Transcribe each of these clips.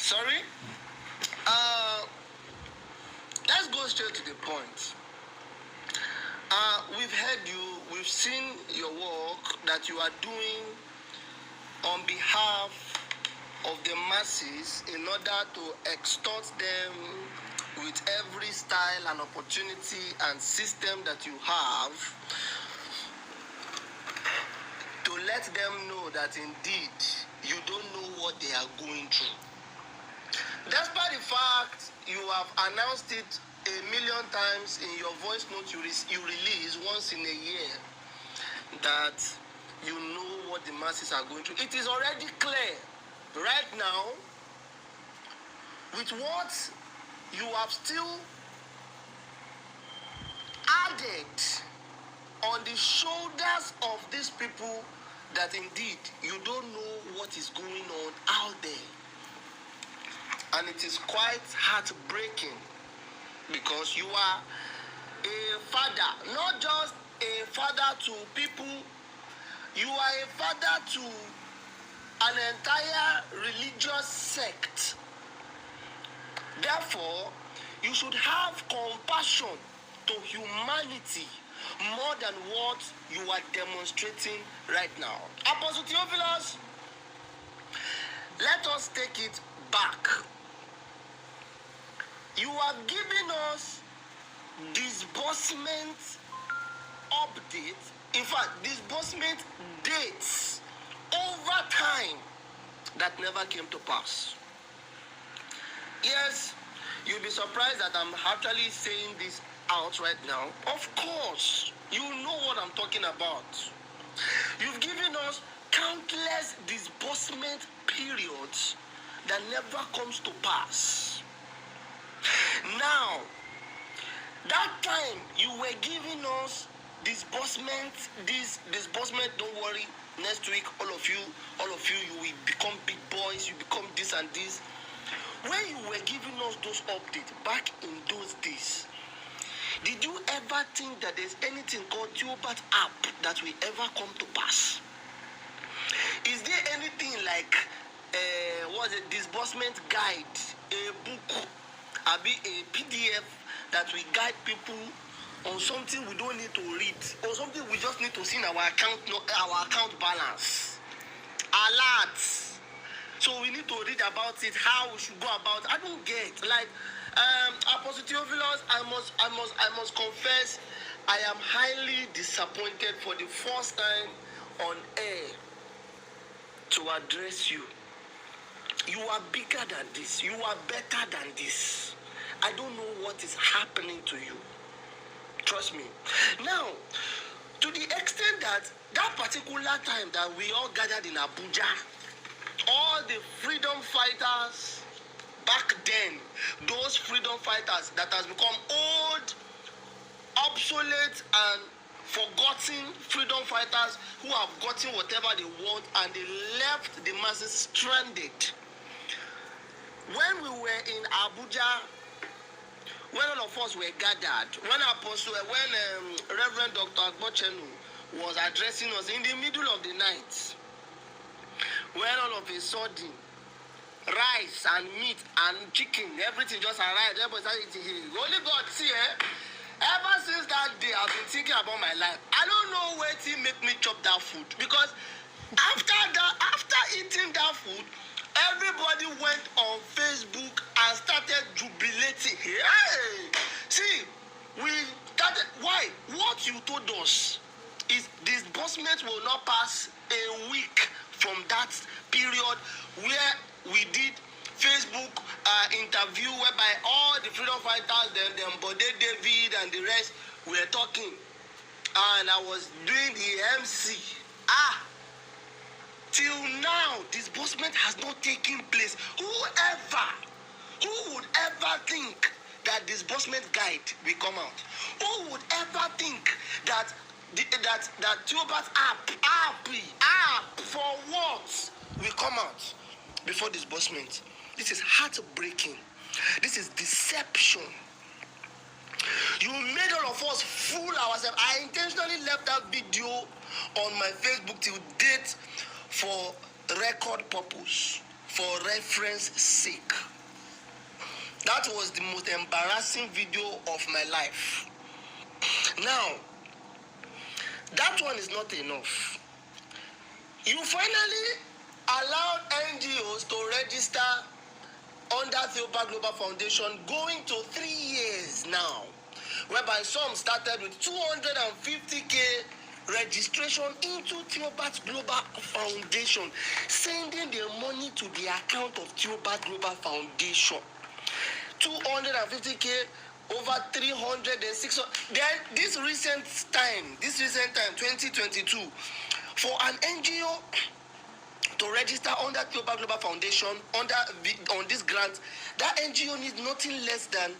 Sorry? Let's go straight to the point. We've heard you, we've seen your work that you are doing on behalf of the masses in order to extort them with every style and opportunity and system that you have, to let them know that indeed you don't know what they are going through. Despite the fact you have announced it a million times in your voice note you release once in a year, that you know what the masses are going through. It is already clear right now with what you have still added on the shoulders of these people, that indeed you don't know what is going on out there. And it is quite heartbreaking, because you are a father, not just a father to people, you are a father to an entire religious sect. Therefore, you should have compassion to humanity more than what you are demonstrating right now. Apostle Theophilus, let us take it back. You have given us disbursement updates, in fact, disbursement dates over time that never came to pass. Yes, you'll be surprised that I'm actually saying this out right now. Of course, you know what I'm talking about. You've given us countless disbursement periods that never comes to pass. Now, that time you were giving us disbursement, don't worry, next week all of you, you will become big boys, you become this and this. When you were giving us those updates back in those days, did you ever think that there's anything called Theobarth app that will ever come to pass? Is there anything like disbursement guide, a book, a PDF that will guide people on something we don't need to read, or something we just need to see in our account balance? Alerts. So we need to read about it, how we should go about it. I don't get, like, Apostle Theophilus, I must confess, I am highly disappointed for the first time on air to address you. You are bigger than this. You are better than this. I don't know what is happening to you. Trust me. Now, to the extent that particular time that we all gathered in Abuja, all the freedom fighters back then, those freedom fighters that has become old, obsolete, and forgotten freedom fighters who have gotten whatever they want, and they left the masses stranded. When we were in Abuja, when all of us were gathered, when Reverend Dr. Agbochenu was addressing us in the middle of the night, when all of a sudden rice and meat and chicken, everything just arrived, everybody started eating. Only God see, ever since that day, I've been thinking about my life. I don't know where to make me chop that food, because after eating that food, everybody went on Facebook and started jubilating. Hey! See, we started. Why? What you told us is disbursement will not pass a week from that period where we did Facebook interview, whereby all the freedom fighters, then Bode David and the rest were talking, and I was doing the MC. Till now, disbursement has not taken place. Who would ever think that disbursement guide will come out? Who would ever think that Theobarth app for what will come out before disbursement? This is heartbreaking. This is deception. You made all of us fool ourselves. I intentionally left that video on my Facebook till date for record purpose. for reference sake. That was the most embarrassing video of my life. Now, that one is not enough. You finally allowed NGOs to register under Theobarth Global Foundation going to 3 years now, whereby some started with 250k registration into Theobarth Global Foundation, sending their money to the account of Theobarth Global Foundation. 250k, over 300 and 600. Then this recent time, 2022, for an NGO to register under Theobarth Global Foundation on this grant, that NGO needs nothing less than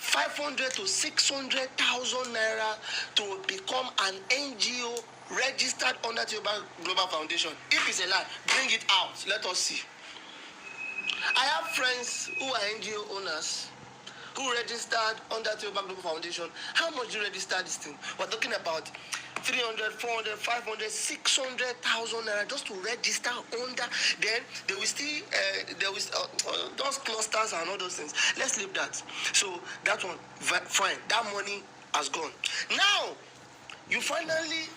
500 to 600,000 naira to become an NGO registered under Theobarth Global Foundation. If it's a lie, bring it out. Let us see. I have friends who are NGO owners who registered under Theobarth Global Foundation. How much do you register this thing? We're talking about 300, 400, 500, 600,000 naira just to register under. Then they will still, those clusters and all those things. Let's leave that. So that one, fine. That money has gone. Now, you finally,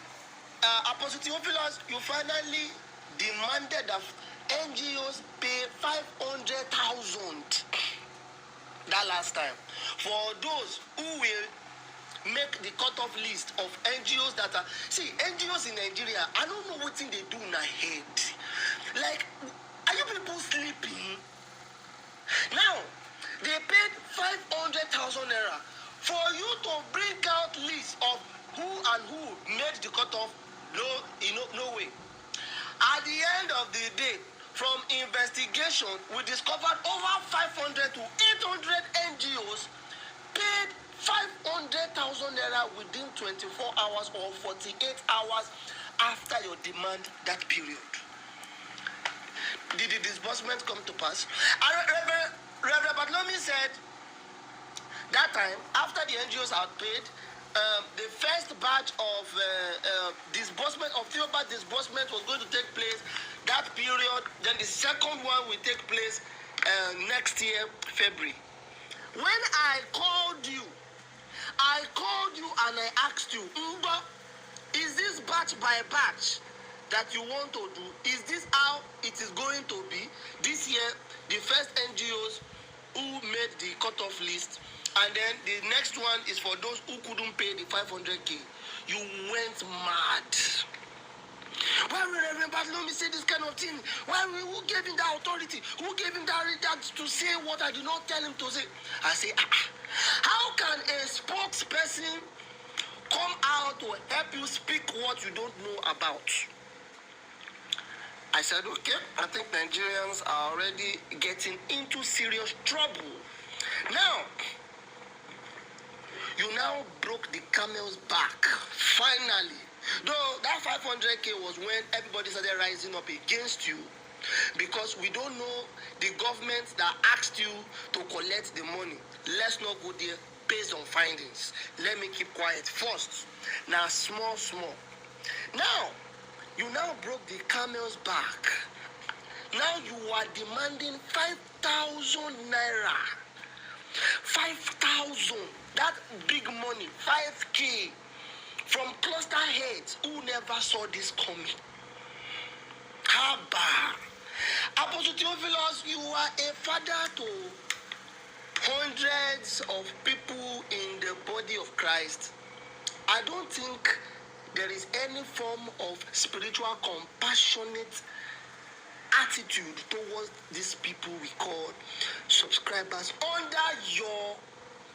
Apostle Theophilus, you finally demanded that NGOs pay 500,000 that last time for those who will make the cutoff list of NGOs that are. See, NGOs in Nigeria, I don't know what thing they do in their head. Like, are you people sleeping? Now, they paid 500,000 naira for you to bring out list of who and who made the cutoff. No way. At the end of the day, from investigation, we discovered over 500 to 800 NGOs paid 500,000 naira within 24 hours or 48 hours after your demand that period. Did the disbursement come to pass? Reverend Bartholomew said that time, after the NGOs had paid, the first batch of disbursement of Theobarth disbursement was going to take place that period. Then the second one will take place next year, February. When I called you and I asked you, Mba, is this batch by batch that you want to do? Is this how it is going to be? This year, the first NGOs who made the cutoff list, and then the next one is for those who couldn't pay the 500k. You went mad. Why will Reverend Bartholomew say this kind of thing? Who gave him the authority? Who gave him that to say what I did not tell him to say? I say, how can a spokesperson come out to help you speak what you don't know about? I said, okay, I think Nigerians are already getting into serious trouble. Now, you now broke the camel's back, finally. Though that 500k was when everybody started rising up against you, because we don't know the government that asked you to collect the money. Let's not go there based on findings. Let me keep quiet first. Now, small. Now, you now broke the camel's back. Now you are demanding 5,000 naira. 5,000. That big money, 5k. From cluster heads who never saw this coming. Haba. Apostle Theophilus, you are a father to hundreds of people in the body of Christ. I don't think there is any form of spiritual compassionate attitude towards these people we call subscribers under your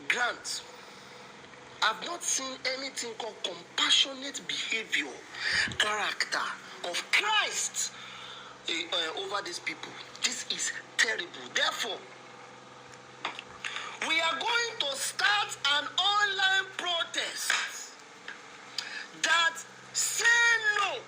grants. I've not seen anything called compassionate behavior, character of Christ over these people. This is terrible. Therefore, we are going to start an online protest that say no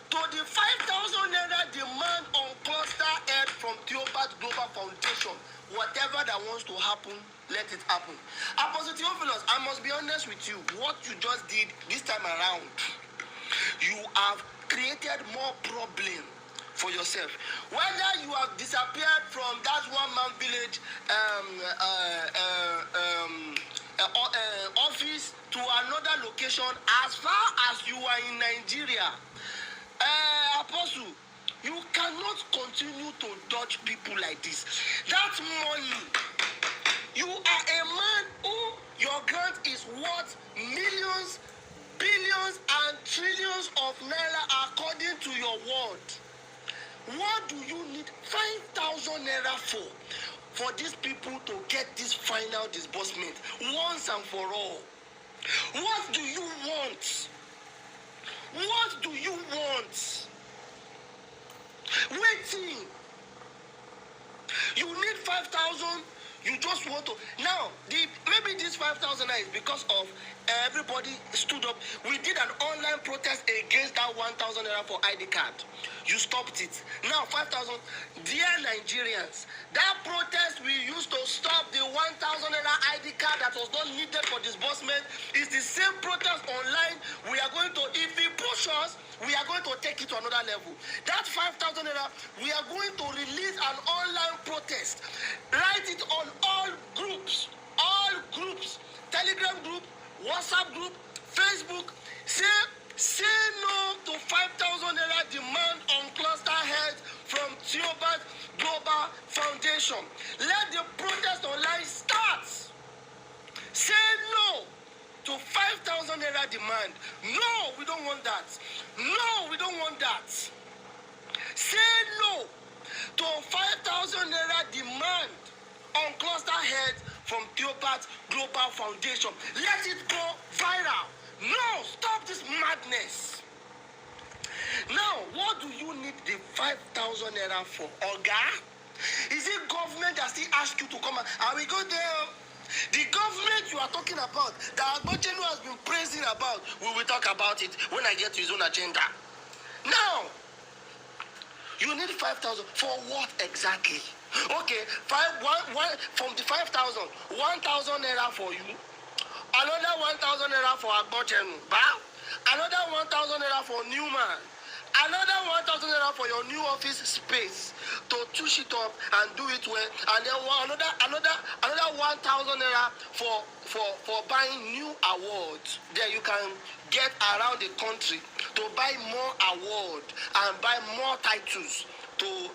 to the 5,000 naira demand on cluster head from Theobarth Global Foundation. Whatever that wants to happen, let it happen. Apostle Theophilus, I must be honest with you. What you just did this time around, you have created more problem for yourself. Whether you have disappeared from that one-man village office to another location, as far as you are in Nigeria, Apostle, you cannot continue to dodge people like this. That money, you are a man who your grant is worth millions, billions, and trillions of naira according to your word. What do you need 5,000 naira for these people to get this final disbursement once and for all? What do you want? What do you want? Waiting. You need 5,000. You just want to. Now, maybe this 5,000 is because of everybody stood up. We did an online protest against that 1,000 naira for ID card. You stopped it. Now 5,000. Dear Nigerians, that protest we used to stop the 1,000 naira ID card that was not needed for disbursement is the same protest online. We are going to, if we push us, we are going to take it to another level. That 5,000 naira, we are going to release an online protest. Write it on all groups, Telegram group, WhatsApp group, Facebook. Say no to 5,000 naira demand on cluster heads from Theobarth Global Foundation. Let the protest online start. Say no to 5,000 naira demand. No, we don't want that. No, we don't want that. Say no to 5,000 naira demand on cluster heads from Theobarth Global Foundation. Let it go viral. No, stop this madness. Now, what do you need the 5,000 naira for? Oga? Is it government that still ask you to come and we go there? The government you are talking about, that Agbojenu has been praising about, we will talk about it when I get to his own agenda. Now, you need 5,000 for what exactly? Okay, from the 5,000, 1,000 naira for you, another 1,000 naira for Agbojenu, another 1,000 naira for Newman, another 1,000 naira for your new office space to touch it up and do it well, and then another 1,000 naira for buying new awards. There you can get around the country to buy more awards and buy more titles to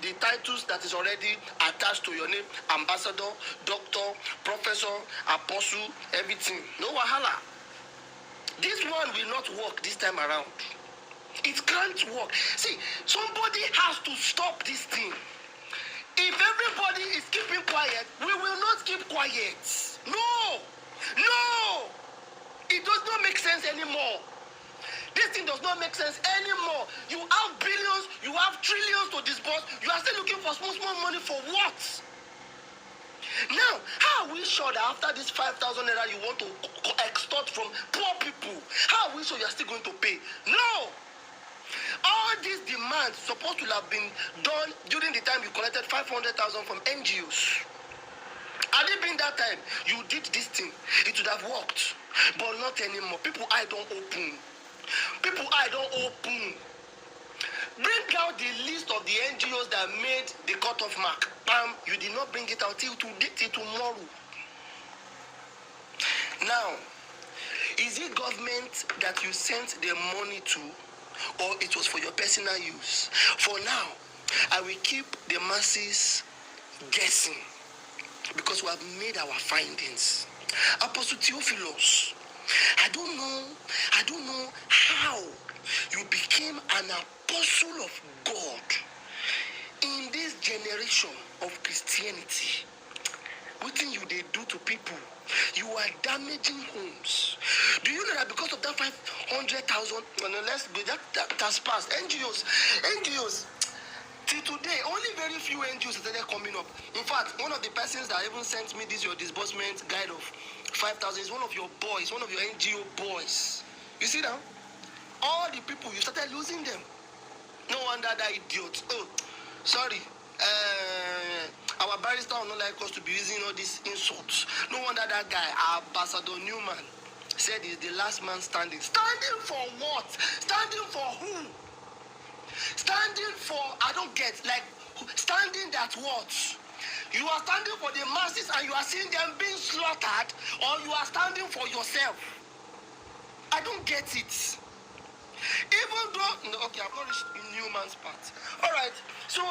the titles that is already attached to your name: ambassador, doctor, professor, apostle, everything. No wahala. This one will not work this time around. It can't work. See, somebody has to stop this thing. If everybody is keeping quiet, we will not keep quiet. No! It does not make sense anymore. This thing does not make sense anymore. You have billions, you have trillions to disburse. You are still looking for small money for what? Now, how are we sure that after this 5,000 naira you want to extort from poor people? How are we sure you are still going to pay? No! All these demands supposed to have been done during the time you collected 500,000 from NGOs. Had it been that time you did this thing, it would have worked. But not anymore. People eye don't open. Bring out the list of the NGOs that made the cutoff mark. Bam, you did not bring it out till tomorrow. Now, is it government that you sent the money to, or it was for your personal use? For now, I will keep the masses guessing because we have made our findings. Apostle Theophilus, I don't know how you became an apostle of God in this generation of Christianity. What thing you they do to people? You are damaging homes. Do you know that because of that 500,000, let's go, that has passed. NGOs, till today, only very few NGOs are coming up. In fact, one of the persons that even sent me this your disbursement guide of 5,000 is one of your boys, one of your NGO boys. You see now? All the people, you started losing them. No wonder that idiot. Oh, sorry. Our barrister will not like us to be using all these insults. No wonder that guy, Ambassador Newman, said he's the last man standing. Standing for what? Standing for who? Standing for, I don't get, like, standing that what? You are standing for the masses and you are seeing them being slaughtered, or you are standing for yourself? I don't get it. Even though, no, okay, I've not reached Newman's part. All right, so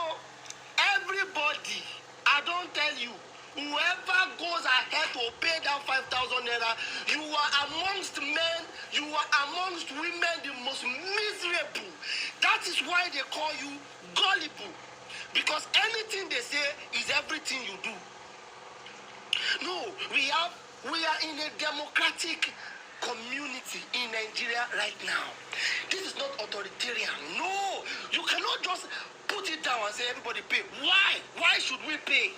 everybody, I don't tell you, whoever goes ahead to pay that 5,000 naira, you are amongst men, you are amongst women the most miserable. That is why they call you gullible. Because anything they say is everything you do. No, we are in a democratic community in Nigeria right now. This is not authoritarian. No, you cannot just put it down and say everybody pay. Why? Why should we pay?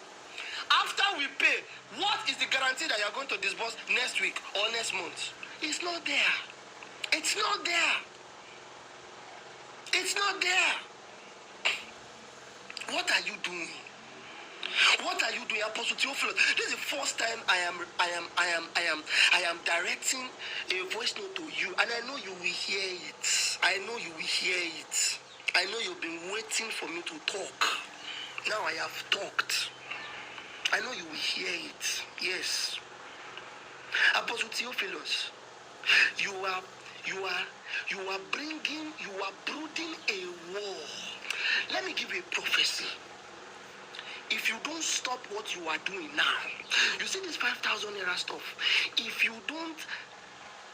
After we pay, what is the guarantee that you are going to disburse next week or next month? It's not there. It's not there. It's not there. What are you doing? What are you doing, Apostle Theophilus? This is the first time I am directing a voice note to you, and I know you will hear it. I know you will hear it. I know you've been waiting for me to talk. Now I have talked. I know you will hear it. Yes. Apostle Theophilus, you are brooding a war. Let me give you a prophecy. If you don't stop what you are doing now, you see this 5,000 naira stuff. If you don't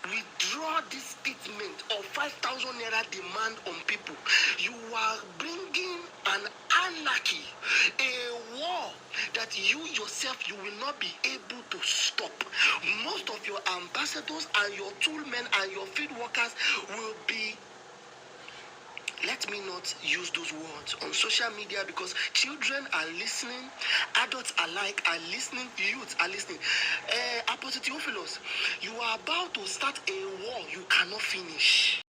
withdraw this statement of 5,000 naira demand on people, you are bringing an anarchy, a war that you yourself, you will not be able to stop. Most of your ambassadors and your toolmen and your field workers will be, let me not use those words on social media, because children are listening, adults alike are listening, youths are listening. Apostle Theophilus, you are about to start a war you cannot finish.